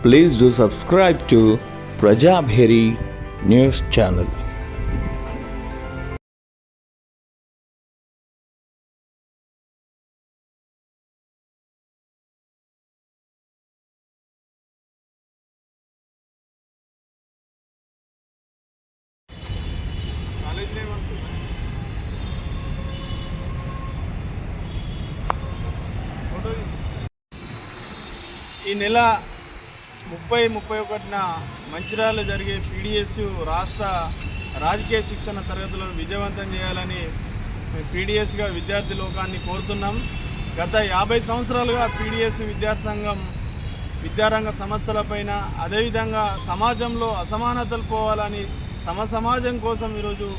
Please do subscribe to Prajabheri News Channel. ఈ నెల 30-31న మంచిర్యాలలో జరిగే పీడిఎస్ రాష్ట్ర రాజకీయ శిక్షణ తరగతులను విజయవంతం చేయాలని పీడిఎస్గా విద్యార్థి లోకాన్ని కోరుతున్నాం. గత 50 సంవత్సరాలుగా పీడిఎస్ విద్యారంగ సమస్యలపైన, అదేవిధంగా సమాజంలో అసమానతలు పోవాలని సమాజం కోసం ఈరోజు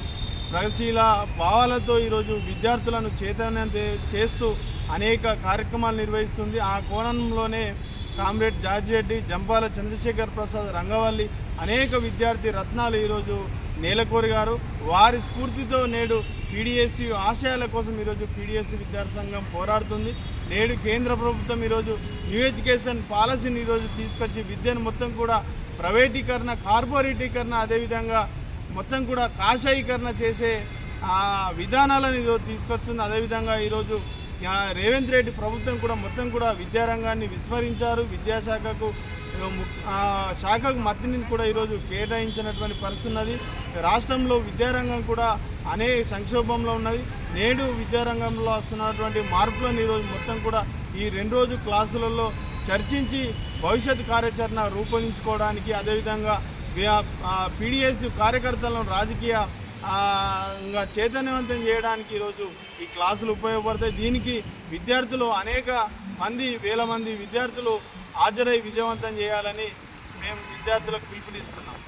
ప్రగతిశీల భావాలతో ఈరోజు విద్యార్థులను చైతన్యం చేస్తూ అనేక కార్యక్రమాలు నిర్వహిస్తుంది. ఆ కోణంలోనే కామ్రేడ్ జార్జి రెడ్డి, జంపాల చంద్రశేఖర్ ప్రసాద్, రంగవల్లి అనేక విద్యార్థి రత్నాలు ఈరోజు నేలకోరిగారు. వారి స్ఫూర్తితో నేడు పీడిఎస్ ఆశయాల కోసం ఈరోజు పీడిఎస్ విద్యార్థి సంఘం పోరాడుతుంది. నేడు కేంద్ర ప్రభుత్వం ఈరోజు న్యూ ఎడ్యుకేషన్ పాలసీని ఈరోజు తీసుకొచ్చి విద్యను మొత్తం కూడా ప్రైవేటీకరణ, కార్పొరేటీకరణ, అదేవిధంగా మొత్తం కూడా కాషాయీకరణ చేసే విధానాలను ఈరోజు తీసుకొచ్చింది. అదేవిధంగా ఈరోజు రేవంత్ రెడ్డి ప్రభుత్వం కూడా మొత్తం కూడా విద్యారంగాన్ని విస్మరించారు. విద్యాశాఖకు మద్దతుని కూడా ఈరోజు కేటాయించినటువంటి పరిస్థితి ఉన్నది. రాష్ట్రంలో విద్యారంగం కూడా అనేక సంక్షోభంలో ఉన్నది. నేడు విద్యారంగంలో వస్తున్నటువంటి మార్పులను ఈరోజు మొత్తం కూడా ఈ 2 రోజు క్లాసులలో చర్చించి భవిష్యత్ కార్యాచరణ రూపొందించుకోవడానికి, అదేవిధంగా పీడిఎస్ కార్యకర్తలను రాజకీయ చైతన్యవంతం చేయడానికి ఈరోజు ఈ క్లాసులు ఉపయోగపడతాయి. దీనికి విద్యార్థులు వేల మంది విద్యార్థులు హాజరై విజయవంతం చేయాలని మేము విద్యార్థులకు పిలుపునిస్తున్నాం.